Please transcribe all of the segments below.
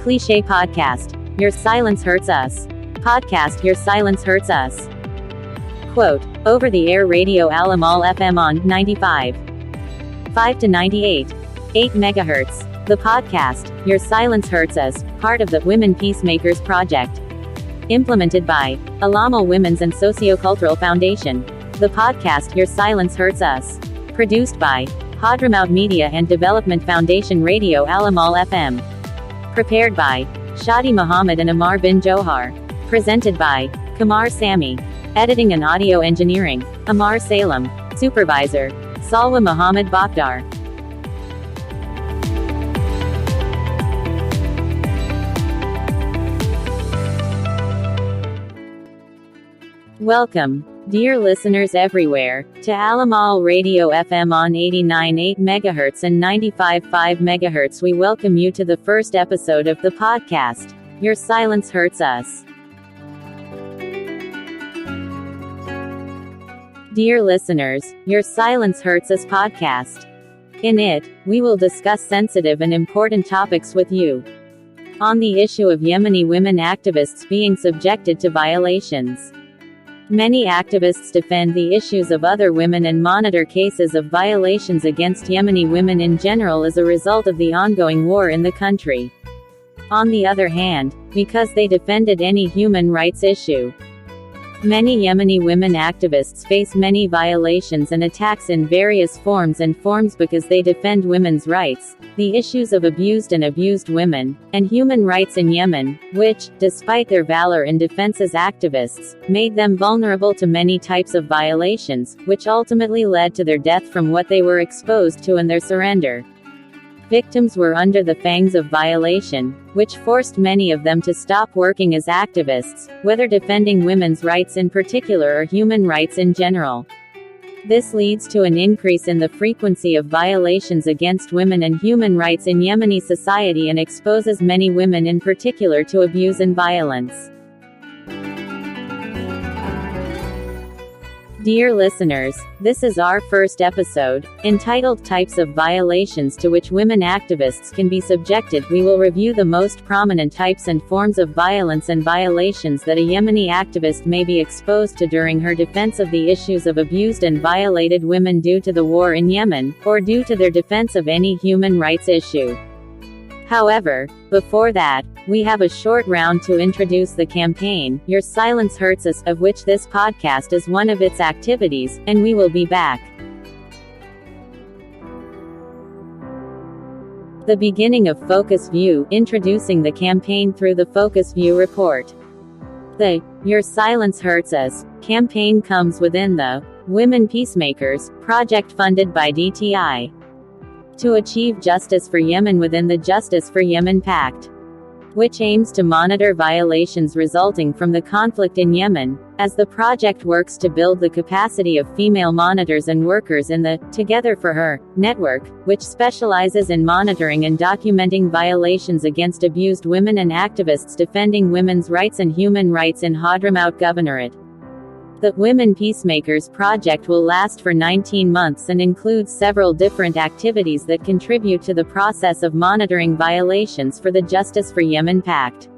Cliché podcast. Your silence hurts us. Podcast. Your silence hurts us. Quote. Over the air radio Alamal FM on 95.5 to 98.8 megahertz. The podcast. Your silence hurts us. Part of the Women Peacemakers Project. Implemented by Alamal Women's and Sociocultural Foundation. The podcast. Your silence hurts us. Produced by Hadramaut Media and Development Foundation Radio Alamal FM. Prepared by Shadi Muhammad and Amar bin Johar. Presented by Kamar Sami. Editing and audio engineering, Amar Salem. Supervisor, Salwa Muhammad Bakhdar. Welcome, dear listeners everywhere, to Alamal Radio FM on 89.8 MHz and 95.5 MHz. We welcome you to the first episode of the podcast, Your Silence Hurts Us. Dear listeners, Your Silence Hurts Us podcast. In it, we will discuss sensitive and important topics with you. On the issue of Yemeni women activists being subjected to violations. Many activists defend the issues of other women and monitor cases of violations against Yemeni women in general as a result of the ongoing war in the country. On the other hand, because they defended any human rights issue. Many Yemeni women activists face many violations and attacks in various forms because they defend women's rights, the issues of abused women, and human rights in Yemen, which, despite their valor in defense as activists, made them vulnerable to many types of violations, which ultimately led to their death from what they were exposed to and their surrender. Victims were under the fangs of violation, which forced many of them to stop working as activists, whether defending women's rights in particular or human rights in general. This leads to an increase in the frequency of violations against women and human rights in Yemeni society and exposes many women in particular to abuse and violence. Dear listeners, this is our first episode, entitled Types of Violations to which women activists can be subjected. We will review the most prominent types and forms of violence and violations that a Yemeni activist may be exposed to during her defense of the issues of abused and violated women due to the war in Yemen, or due to their defense of any human rights issue. However, before that, we have a short round to introduce the campaign, Your Silence Hurts Us, of which this podcast is one of its activities, and we will be back. The beginning of Focus View, introducing the campaign through the Focus View report. The Your Silence Hurts Us campaign comes within the Women Peacemakers project funded by DTI. To achieve justice for Yemen within the Justice for Yemen Pact, which aims to monitor violations resulting from the conflict in Yemen, as the project works to build the capacity of female monitors and workers in the Together for Her network, which specializes in monitoring and documenting violations against abused women and activists defending women's rights and human rights in Hadramaut Governorate. The Women Peacemakers project will last for 19 months and includes several different activities that contribute to the process of monitoring violations for the Justice for Yemen Pact.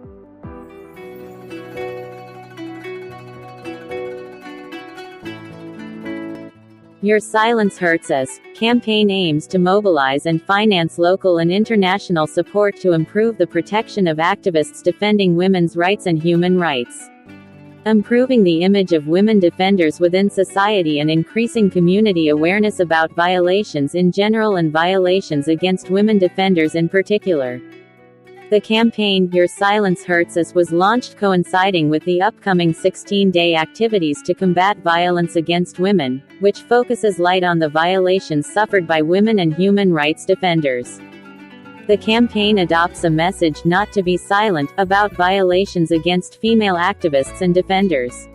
Your Silence Hurts Us campaign aims to mobilize and finance local and international support to improve the protection of activists defending women's rights and human rights. Improving the image of women defenders within society and increasing community awareness about violations in general and violations against women defenders in particular. The campaign, Your Silence Hurts Us, was launched coinciding with the upcoming 16-day activities to combat violence against women, which focuses light on the violations suffered by women and human rights defenders. The campaign adopts a message not to be silent about violations against female activists and defenders.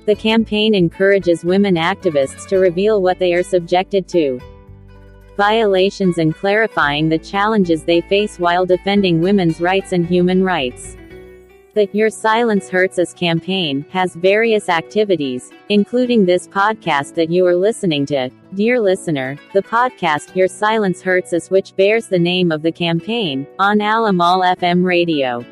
The campaign encourages women activists to reveal what they are subjected to, violations, and clarifying the challenges they face while defending women's rights and human rights. The Your Silence Hurts Us campaign has various activities, including this podcast that you are listening to. Dear listener, the podcast Your Silence Hurts Us, which bears the name of the campaign, on Alamal FM radio.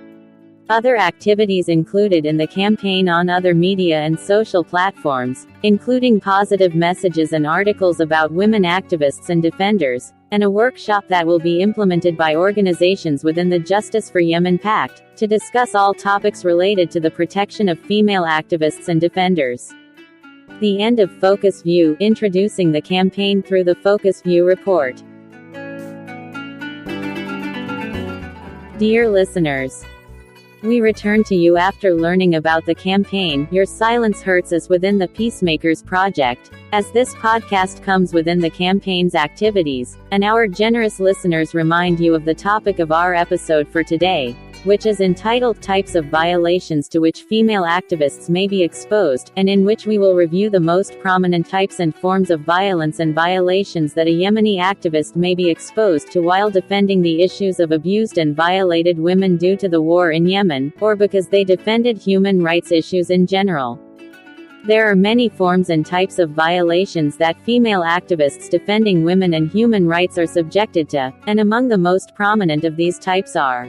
Other activities included in the campaign on other media and social platforms, including positive messages and articles about women activists and defenders, and a workshop that will be implemented by organizations within the Justice for Yemen Pact, to discuss all topics related to the protection of female activists and defenders. The end of Focus View, introducing the campaign through the Focus View report. Dear listeners, we return to you after learning about the campaign, Your Silence Hurts Us, within the Peacemakers Project, as this podcast comes within the campaign's activities, and our generous listeners remind you of the topic of our episode for today, which is entitled Types of Violations to which female activists may be exposed, and in which we will review the most prominent types and forms of violence and violations that a Yemeni activist may be exposed to while defending the issues of abused and violated women due to the war in Yemen, or because they defended human rights issues in general. There are many forms and types of violations that female activists defending women and human rights are subjected to, and among the most prominent of these types are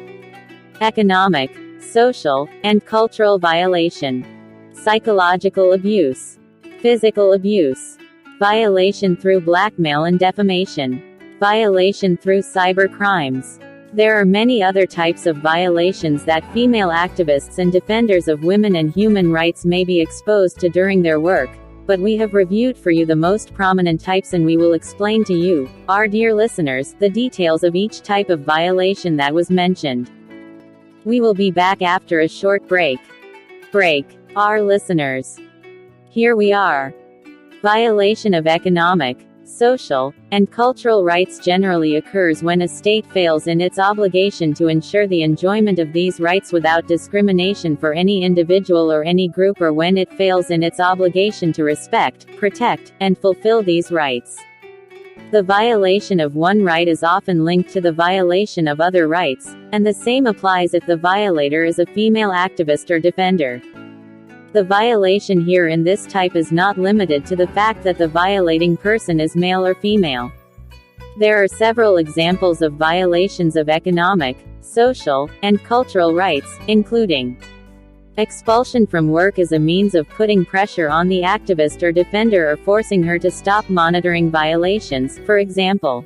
economic, social, and cultural violation, psychological abuse, physical abuse, violation through blackmail and defamation, violation through cyber crimes. There are many other types of violations that female activists and defenders of women and human rights may be exposed to during their work, but we have reviewed for you the most prominent types, and we will explain to you, our dear listeners, the details of each type of violation that was mentioned. We will be back after a short break. Our listeners. Here we are. Violation of economic, social, and cultural rights generally occurs when a state fails in its obligation to ensure the enjoyment of these rights without discrimination for any individual or any group, or when it fails in its obligation to respect, protect, and fulfill these rights. The violation of one right is often linked to the violation of other rights, and the same applies if the violator is a female activist or defender. The violation here in this type is not limited to the fact that the violating person is male or female. There are several examples of violations of economic, social, and cultural rights, including expulsion from work as a means of putting pressure on the activist or defender or forcing her to stop monitoring violations, for example.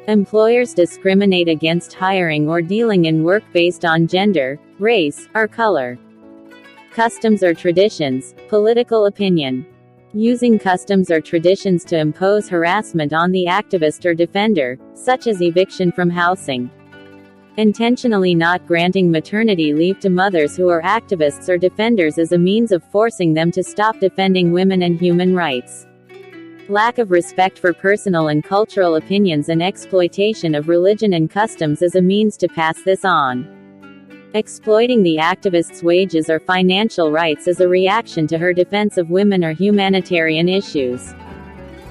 Employers discriminate against hiring or dealing in work based on gender, race, or color. Customs or traditions, political opinion. Using customs or traditions to impose harassment on the activist or defender, such as eviction from housing. Intentionally not granting maternity leave to mothers who are activists or defenders as a means of forcing them to stop defending women and human rights. Lack of respect for personal and cultural opinions and exploitation of religion and customs as a means to pass this on. Exploiting the activist's wages or financial rights as a reaction to her defense of women or humanitarian issues.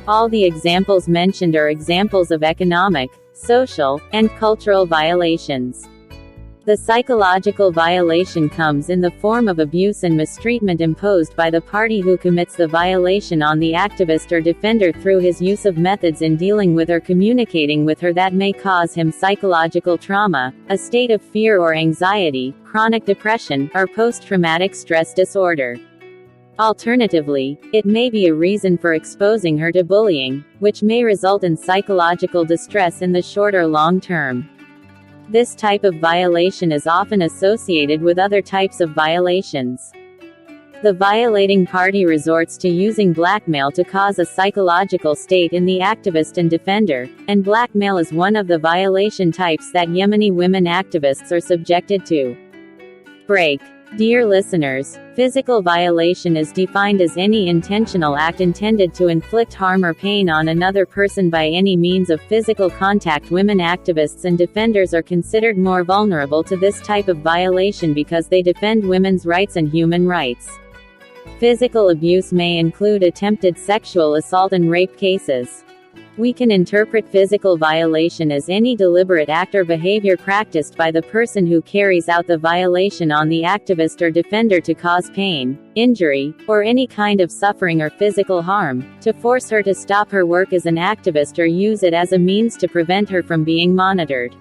All the examples mentioned are examples of economic, social, and cultural violations. The psychological violation comes in the form of abuse and mistreatment imposed by the party who commits the violation on the activist or defender through his use of methods in dealing with or communicating with her that may cause him psychological trauma, a state of fear or anxiety, chronic depression, or post-traumatic stress disorder. Alternatively, it may be a reason for exposing her to bullying, which may result in psychological distress in the short or long term. This type of violation is often associated with other types of violations. The violating party resorts to using blackmail to cause a psychological state in the activist and defender, and blackmail is one of the violation types that Yemeni women activists are subjected to. Dear listeners, physical violation is defined as any intentional act intended to inflict harm or pain on another person by any means of physical contact. Women activists and defenders are considered more vulnerable to this type of violation because they defend women's rights and human rights. Physical abuse may include attempted sexual assault and rape cases. We can interpret physical violation as any deliberate act or behavior practiced by the person who carries out the violation on the activist or defender to cause pain, injury, or any kind of suffering or physical harm, to force her to stop her work as an activist or use it as a means to prevent her from being monitored.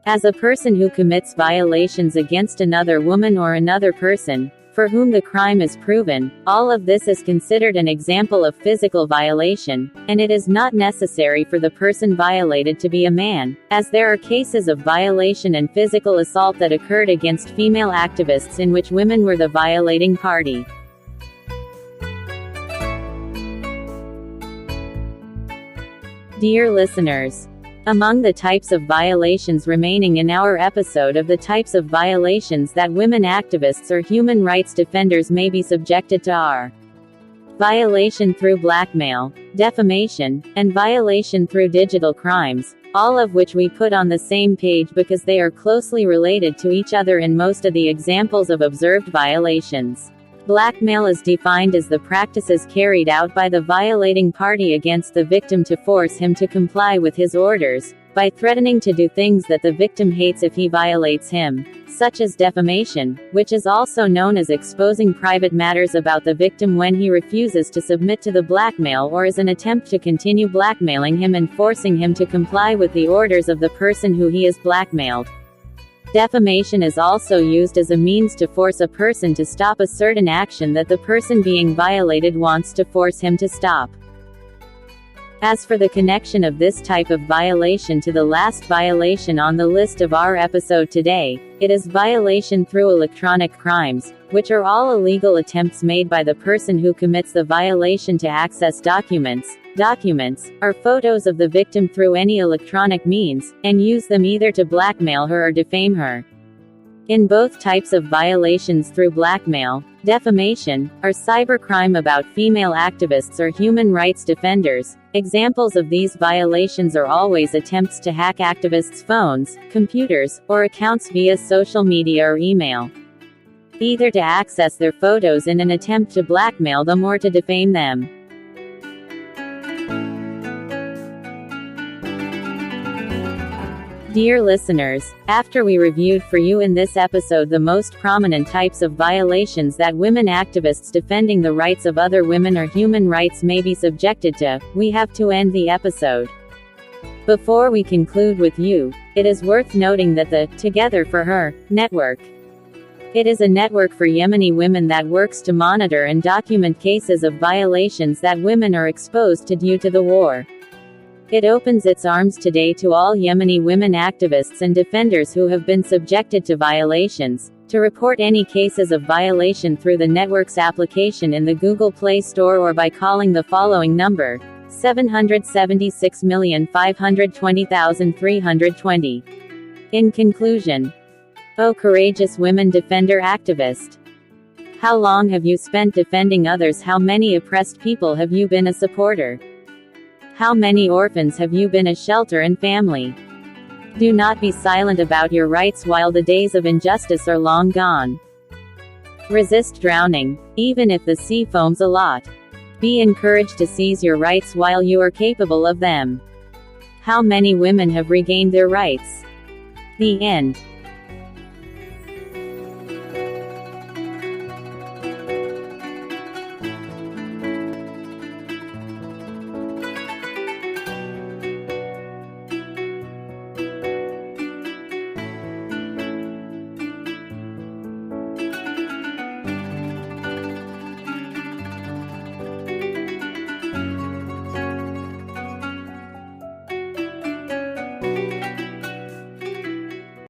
As a person who commits violations against another woman or another person, for whom the crime is proven, all of this is considered an example of physical violation, and it is not necessary for the person violated to be a man, as there are cases of violation and physical assault that occurred against female activists in which women were the violating party. Dear listeners, among the types of violations remaining in our episode of the types of violations that women activists or human rights defenders may be subjected to are violation through blackmail, defamation, and violation through digital crimes, all of which we put on the same page because they are closely related to each other in most of the examples of observed violations. Blackmail is defined as the practices carried out by the violating party against the victim to force him to comply with his orders, by threatening to do things that the victim hates if he violates him, such as defamation, which is also known as exposing private matters about the victim when he refuses to submit to the blackmail or as an attempt to continue blackmailing him and forcing him to comply with the orders of the person who he has blackmailed. Defamation is also used as a means to force a person to stop a certain action that the person being violated wants to force him to stop. As for the connection of this type of violation to the last violation on the list of our episode today, it is violation through electronic crimes, which are all illegal attempts made by the person who commits the violation to access documents, or photos of the victim through any electronic means, and use them either to blackmail her or defame her. In both types of violations through blackmail, defamation, or cybercrime about female activists or human rights defenders, examples of these violations are always attempts to hack activists' phones, computers, or accounts via social media or email, either to access their photos in an attempt to blackmail them or to defame them. Dear listeners, after we reviewed for you in this episode the most prominent types of violations that women activists defending the rights of other women or human rights may be subjected to, we have to end the episode. Before we conclude with you, it is worth noting that the Together for Her network. It is a network for Yemeni women that works to monitor and document cases of violations that women are exposed to due to the war. It opens its arms today to all Yemeni women activists and defenders who have been subjected to violations, to report any cases of violation through the network's application in the Google Play Store or by calling the following number, 776,520,320. In conclusion, O courageous women defender activist! How long have you spent defending others? How many oppressed people have you been a supporter? How many orphans have you been a shelter and family? Do not be silent about your rights while the days of injustice are long gone. Resist drowning, even if the sea foams a lot. Be encouraged to seize your rights while you are capable of them. How many women have regained their rights? The end.